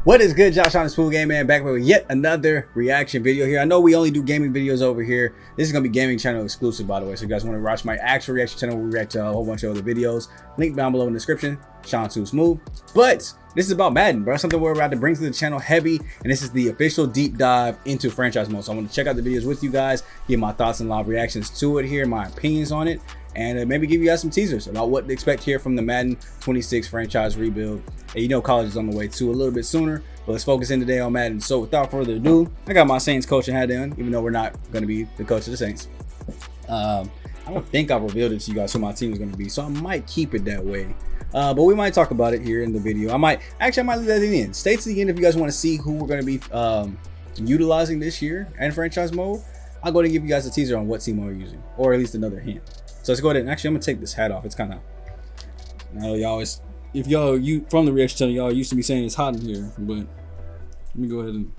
What is good, Josh on the SmooveGotGame, man, back with yet another reaction video here. I know we only do gaming videos over here. This is going to be gaming channel exclusive, by the way. So if you guys want to watch my actual reaction channel, we react to a whole bunch of other videos. Link down below in the description. Sean Too Smooth. But this is about Madden, bro. Something we're about to bring to the channel heavy. And this is the official deep dive into franchise mode. So I want to check out the videos with you guys, give my thoughts and live reactions to it here, my opinions on it, and maybe give you guys some teasers about what to expect here from the Madden 26 franchise rebuild. And you know college is on the way too a little bit sooner, but let's focus in today on Madden. So without further ado, I got my Saints coaching hat on, even though we're not going to be the coach of the Saints. I don't think I've revealed it to you guys who my team is going to be, so I might keep it that way. But we might talk about it here in the video. I might leave that at the end. Stay to the end if you guys want to see who we're going to be utilizing this year in franchise mode. I'll go ahead and give you guys a teaser on what team we're using, or at least another hint. So let's go ahead and actually, I'm gonna take this hat off. It's kind of, I know y'all always, if y'all from the reaction channel, y'all used to be saying it's hot in here, but let me go ahead and.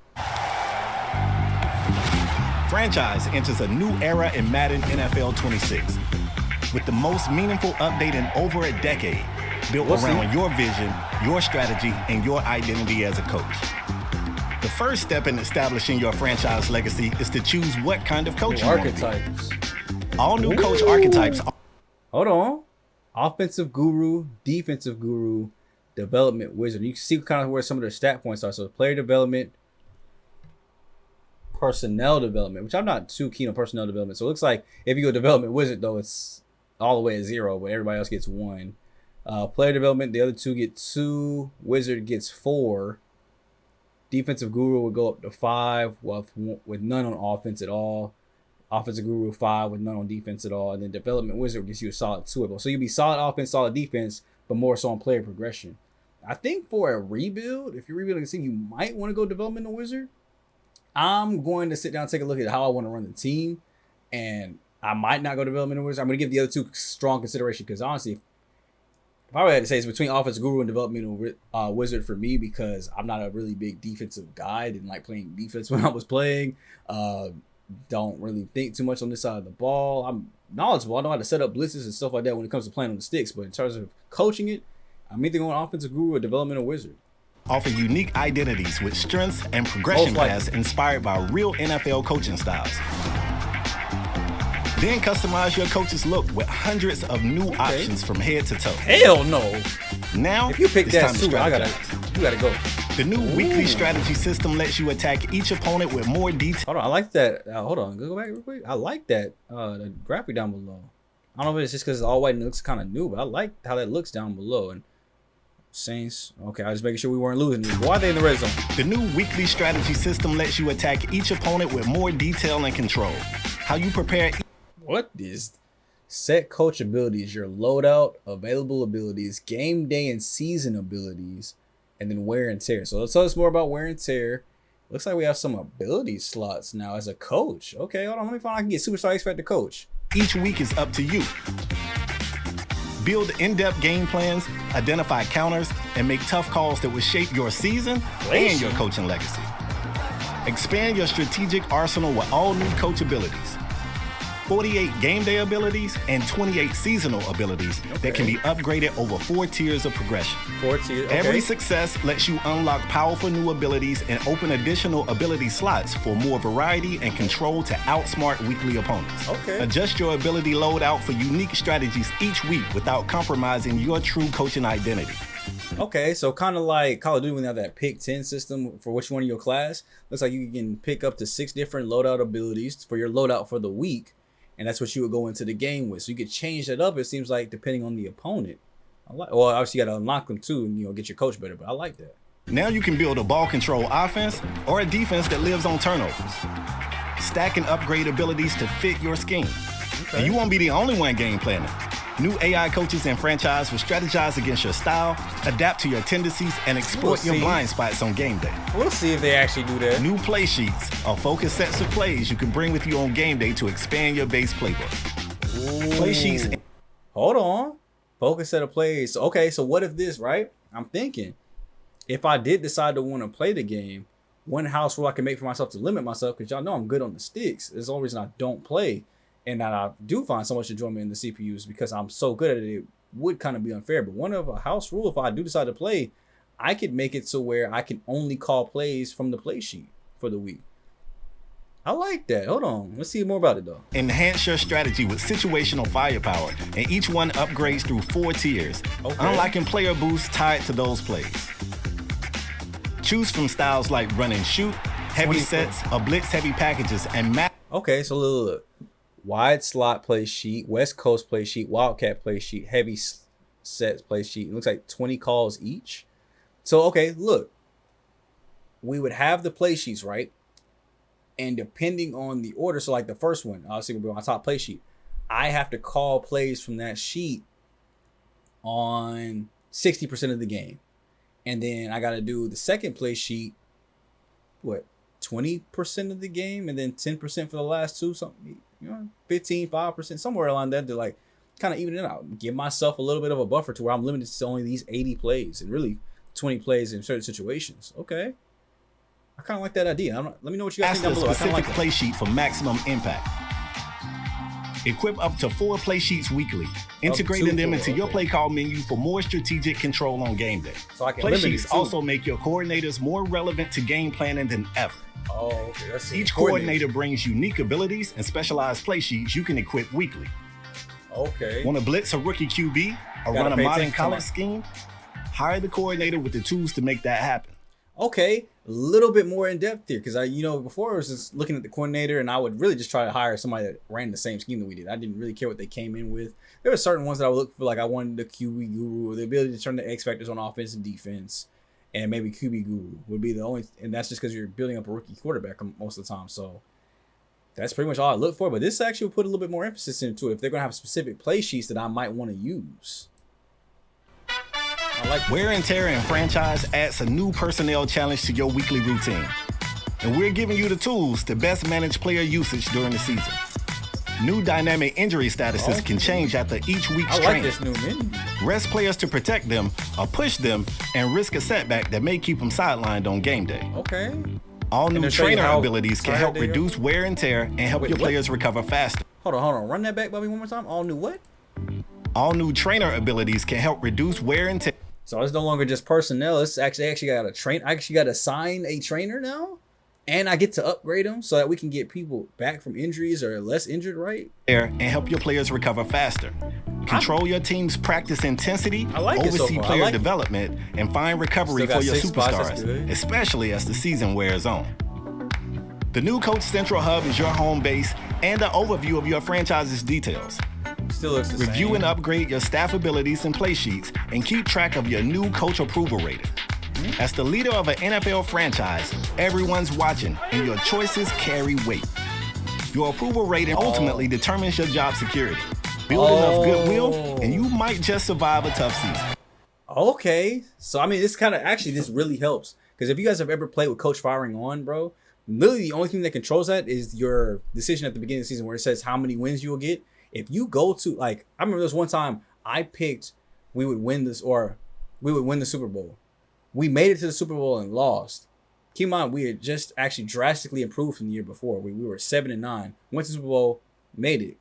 Franchise enters a new era in Madden NFL 26 with the most meaningful update in over a decade, built around your vision, your strategy, and your identity as a coach. The first step in establishing your franchise legacy is to choose what kind of coach you want to be. All new coach archetypes. Hold on. Offensive guru, defensive guru, development wizard. You can see kind of where some of their stat points are. So player development, personnel development, which I'm not too keen on personnel development. So it looks like if you go development wizard, though, it's all the way at 0, but everybody else gets 1. Player development, the other 2 get 2. Wizard gets 4. Defensive guru would go up to 5 with none on offense at all. Offensive guru 5 with none on defense at all, and then development wizard gives you a solid 2. So you'll be solid offense, solid defense, but more so on player progression. I think for a rebuild, if you're rebuilding a team, you might want to go developmental wizard. I'm going to sit down and take a look at how I want to run the team, and I might not go developmental wizard. I'm going to give the other 2 strong consideration because honestly, if I had to say, it's between offensive guru and developmental wizard for me, because I'm not a really big defensive guy. I didn't like playing defense when I was playing. Don't really think too much on this side of the ball. I'm knowledgeable. I know how to set up blitzes and stuff like that when it comes to playing on the sticks. But in terms of coaching it, I'm either going offensive guru or developmental wizard. Offer unique identities with strengths and progression paths inspired by real NFL coaching styles. Then customize your coach's look with hundreds of new options from head to toe. Hell no. Now, if you pick that suit, you gotta go. The new weekly strategy system lets you attack each opponent with more detail. Hold on, I like that. Hold on, go back real quick. I like that. The graphic down below. I don't know if it's just because it's all white and it looks kind of new, but I like how that looks down below. And Saints, okay, I was just making sure we weren't losing. Why are they in the red zone? The new weekly strategy system lets you attack each opponent with more detail and control. How you prepare. What is set coach abilities, your loadout, available abilities, game day and season abilities, and then wear and tear. So let's tell us more about wear and tear. Looks like we have some ability slots now as a coach. Okay, hold on. Let me find out I can get Superstar X Factor coach. Each week is up to you. Build in-depth game plans, identify counters, and make tough calls that will shape your season and your coaching legacy. Expand your strategic arsenal with all new coach abilities. 48 game day abilities and 28 seasonal abilities that can be upgraded over 4 tiers of progression. 4 tiers, okay. Every success lets you unlock powerful new abilities and open additional ability slots for more variety and control to outsmart weekly opponents. Okay. Adjust your ability loadout for unique strategies each week without compromising your true coaching identity. Okay, so kind of like Call of Duty when they have that pick 10 system for which one of your class. Looks like you can pick up to 6 different loadout abilities for your loadout for the week. And that's what you would go into the game with. So you could change that up, it seems like, depending on the opponent. Well, obviously you got to unlock them too and, get your coach better, but I like that. Now you can build a ball control offense or a defense that lives on turnovers. Stack and upgrade abilities to fit your scheme. Okay. And you won't be the only one game planning. New AI coaches and franchise will strategize against your style, adapt to your tendencies, and exploit your blind spots on game day. We'll see if they actually do that. New play sheets or focused sets of plays you can bring with you on game day to expand your base playbook. Ooh. Play sheets. Hold on. Focus set of plays. Okay, so what if this, right? I'm thinking, if I did decide to want to play the game, one house rule I can make for myself to limit myself, because y'all know I'm good on the sticks. There's the only reason I don't play. And that I do find so much enjoyment in the CPUs because I'm so good at it, it would kind of be unfair. But one of a house rule, if I do decide to play, I could make it to where I can only call plays from the play sheet for the week. I like that. Hold on. Let's see more about it, though. Enhance your strategy with situational firepower, and each one upgrades through 4 tiers, unlocking player boosts tied to those plays. Choose from styles like run and shoot, heavy sets, or blitz-heavy packages, and Okay, so look. Wide slot play sheet, West Coast play sheet, Wildcat play sheet, heavy sets play sheet. It looks like 20 calls each. So, okay, look. We would have the play sheets, right? And depending on the order, so like the first one, obviously we'll be on my top play sheet. I have to call plays from that sheet on 60% of the game. And then I got to do the second play sheet, 20% of the game, and then 10% for the last two, something, 15, 5%, somewhere along that to like kind of even it out. Give myself a little bit of a buffer to where I'm limited to only these 80 plays and really 20 plays in certain situations. Okay. I kind of like that idea. Let me know what you guys think down below. Specific play sheet for maximum impact. Equip up to 4 play sheets weekly, integrating them into your play call menu for more strategic control on game day. So I can play sheets also make your coordinators more relevant to game planning than ever. Oh, okay. That's Each coordinator brings unique abilities and specialized play sheets you can equip weekly. Okay. Want to blitz a rookie QB or run a modern college scheme? Hire the coordinator with the tools to make that happen. Okay, a little bit more in depth here, because before I was just looking at the coordinator and I would really just try to hire somebody that ran the same scheme that we did. I didn't really care what they came in with. There were certain ones that I would look for, like I wanted the QB guru, or the ability to turn the X factors on offense and defense, and maybe QB guru would be the only, and that's just because you're building up a rookie quarterback most of the time. So that's pretty much all I look for. But this actually will put a little bit more emphasis into it if they're gonna have specific play sheets that I might want to use. I like wear and tear in franchise adds a new personnel challenge to your weekly routine. And we're giving you the tools to best manage player usage during the season. New dynamic injury statuses can change after each week's training. This new menu. Rest players to protect them or push them and risk a setback that may keep them sidelined on game day. Okay. All new trainer abilities can help reduce wear and tear and help your players recover faster. Hold on. Run that back, Bobby, one more time. All new what? All new trainer abilities can help reduce wear and tear. So it's no longer just personnel. It's actually got a train. I actually got to assign a trainer now, and I get to upgrade them so that we can get people back from injuries or less injured, right? And help your players recover faster. Control your team's practice intensity, oversee player development, and find recovery for your superstars, especially as the season wears on. The new Coach Central Hub is your home base and an overview of your franchise's details. Still looks the Review same. and upgrade your staff abilities and play sheets, and keep track of your new coach approval rating. As the leader of an NFL franchise, everyone's watching, and your choices carry weight. Your approval rating ultimately determines your job security. Build enough goodwill, and you might just survive a tough season. Okay, so I mean, this really helps, because if you guys have ever played with coach firing on, bro, literally the only thing that controls that is your decision at the beginning of the season where it says how many wins you will get. If you go to, like, I remember this one time I picked we would win the Super Bowl. We made it to the Super Bowl and lost. Keep in mind, we had just actually drastically improved from the year before. We were 7-9, went to the Super Bowl, made it.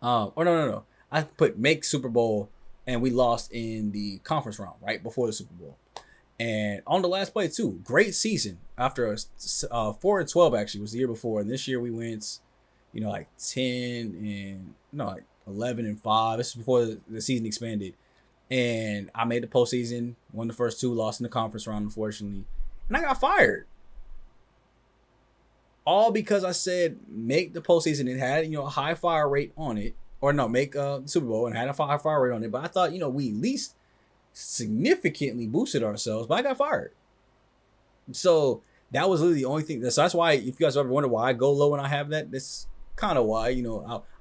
No. I put make Super Bowl, and we lost in the conference round right before the Super Bowl. And on the last play too, great season. After a 4-12 actually was the year before, and this year we went, like 11-5. This is before the season expanded, and I made the postseason, won the first 2, lost in the conference round unfortunately, and I got fired. All because I said make the postseason. It had a high fire rate on it, or no, make Super Bowl and had a high fire rate on it. But I thought we at least significantly boosted ourselves, but I got fired. So that was literally the only thing. So that's why, if you guys ever wonder why I go low when I have that, that's kind of why.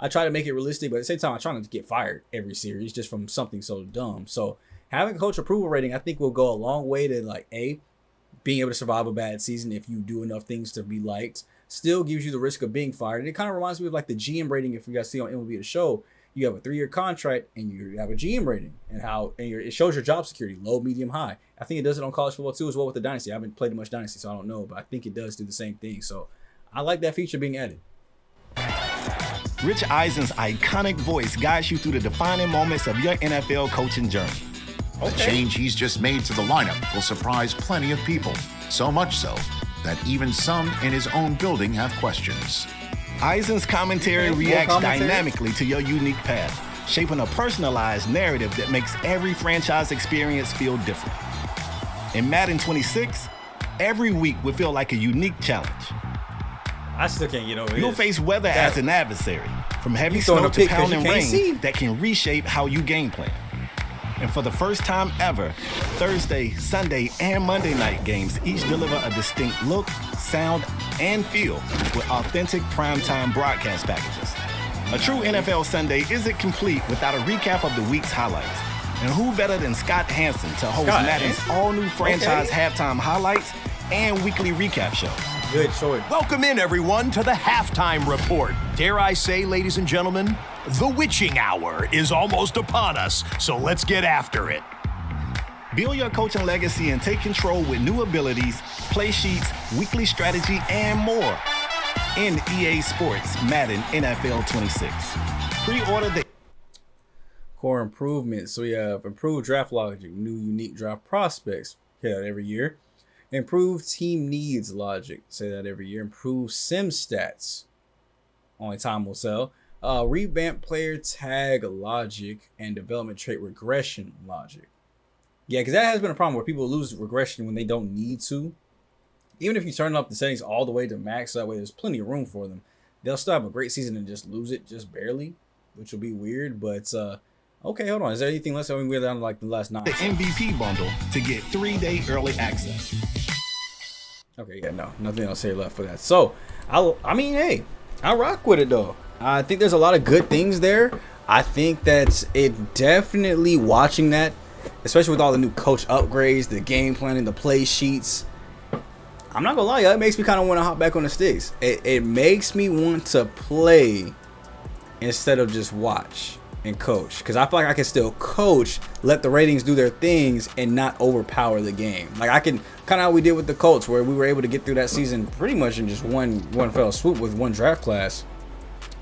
I try to make it realistic, but at the same time I try not to get fired every series just from something so dumb. So having a coach approval rating, I think, will go a long way to being able to survive a bad season if you do enough things to be liked. Still gives you the risk of being fired. And it kind of reminds me of the GM rating. If you guys see on MLB The Show, you have a 3-year contract and you have a GM rating, and it shows your job security, low, medium, high. I think it does it on college football too as well with the Dynasty. I haven't played much Dynasty, so I don't know, but I think it does do the same thing. So I like that feature being added. Rich Eisen's iconic voice guides you through the defining moments of your NFL coaching journey. The change he's just made to the lineup will surprise plenty of people. So much so that even some in his own building have questions. Eisen's commentary reacts dynamically to your unique path, shaping a personalized narrative that makes every franchise experience feel different. In Madden 26, every week will feel like a unique challenge. I still can't get over it. You'll face weather as an adversary, from heavy snow to pounding rain that can reshape how you game plan. And for the first time ever, Thursday, Sunday, and Monday night games each deliver a distinct look, sound, and feel with authentic primetime broadcast packages. A true NFL Sunday isn't complete without a recap of the week's highlights. And who better than Scott Hansen to host Madden's all-new franchise halftime highlights and weekly recap shows. Good choice. Welcome in, everyone, to the Halftime Report. Dare I say, ladies and gentlemen, the witching hour is almost upon us, so let's get after it. Build your coaching legacy and take control with new abilities, play sheets, weekly strategy, and more in EA Sports Madden NFL 26. Pre-order the core improvements. So we have improved draft logic, new unique draft prospects. Hear that every year. Improved team needs logic. Say that every year. Improved sim stats. Only time will tell. Revamp player tag logic and development trait regression logic. Yeah, because that has been a problem where people lose regression when they don't need to. Even if you turn up the settings all the way to max, that way there's plenty of room for them. They'll still have a great season and just lose it just barely, which will be weird. But okay, hold on. Is there anything less? I mean, we're down to like the last 9. The MVP bundle to get 3-day early access. Okay, yeah, no, nothing else here left for that. So, I mean, hey, I rock with it though. I think there's a lot of good things there. I think that it definitely watching that, especially with all the new coach upgrades, the game planning, the play sheets. I'm not gonna lie, it makes me kind of want to hop back on the sticks. It makes me want to play instead of just watch and coach, because I feel like I can still coach, let the ratings do their things, and not overpower the game. Like I can kind of how we did with the Colts, where we were able to get through that season pretty much in just one fell swoop with one draft class,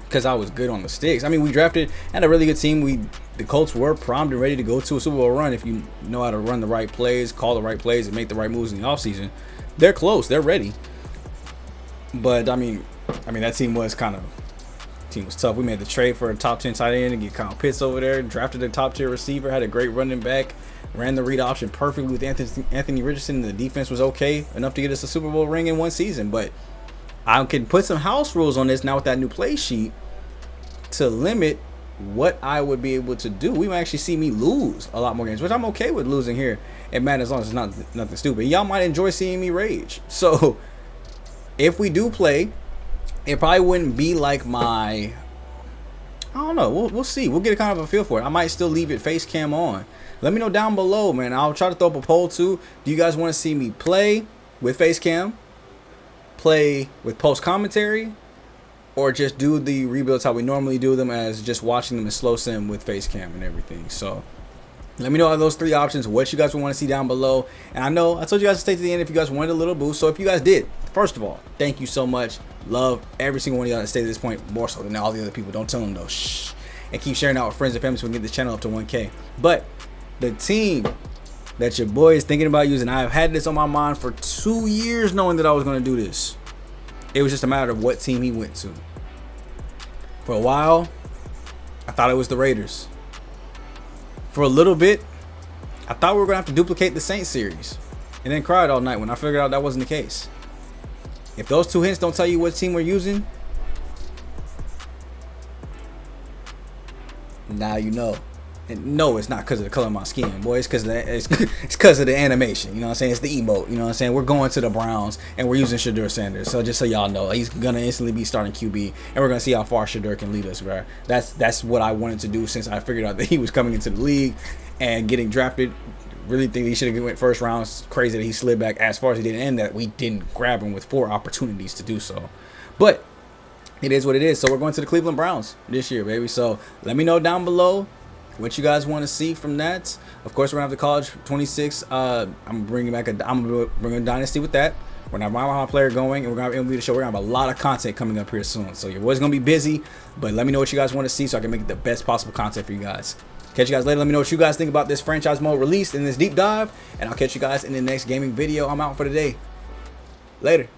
because I was good on the sticks. I mean, we drafted, had a really good team. The Colts were primed and ready to go to a Super Bowl run if you know how to run the right plays, call the right plays, and make the right moves in the offseason. They're close, they're ready. But I mean that team was tough. We made the trade for a top 10 tight end and get Kyle Pitts over there, drafted a top tier receiver, had a great running back, ran the read option perfectly with Anthony Richardson. The defense was okay enough to get us a Super Bowl ring in one season. But I can put some house rules on this now with that new play sheet to limit what I would be able to do. We might actually see me lose a lot more games, which I'm okay with losing here at Madden as long as it's not nothing stupid. Y'all might enjoy seeing me rage. So if we do play, it probably wouldn't be like my, I don't know, we'll see. We'll get a kind of a feel for it. I might still leave it face cam on. Let me know down below, man. I'll try to throw up a poll too. Do you guys want to see me play with face cam, play with post commentary, or just do the rebuilds how we normally do them, as just watching them in slow sim with face cam and everything? So let me know those 3 options, what you guys would want to see down below. And I know I told you guys to stay to the end if you guys wanted a little boost. So if you guys did, first of all, thank you so much. Love every single one of y'all that stayed to this point, more so than all the other people. Don't tell them though. Shh. And keep sharing out with friends and family so we can get this channel up to 1K. But the team that your boy is thinking about using, I have had this on my mind for 2 years knowing that I was going to do this. It was just a matter of what team he went to. For a while, I thought it was the Raiders. For a little bit, I thought we were going to have to duplicate the Saints series. And then cried all night when I figured out that wasn't the case. If those 2 hints don't tell you what team we're using, now you know. And no, it's not because of the color of my skin, boy. It's because of the animation. You know what I'm saying? It's the emote. You know what I'm saying? We're going to the Browns and we're using Shadur Sanders. So just so y'all know, he's gonna instantly be starting QB, and we're gonna see how far Shadur can lead us, bro. That's what I wanted to do since I figured out that he was coming into the league and getting drafted. Really think he should have went first round. It's crazy that he slid back as far as he did, and that we didn't grab him with 4 opportunities to do so. But it is what it is. So we're going to the Cleveland Browns this year, baby. So let me know down below what you guys want to see from that. Of course, we're gonna have the college 26. I'm bringing a dynasty with that. We're gonna have my player going, and we're gonna have MLB the show. We're gonna have a lot of content coming up here soon. So your boy's gonna be busy, but let me know what you guys want to see so I can make it the best possible content for you guys. Catch you guys later. Let me know what you guys think about this franchise mode release in this deep dive, and I'll catch you guys in the next gaming video. I'm out for the day. Later.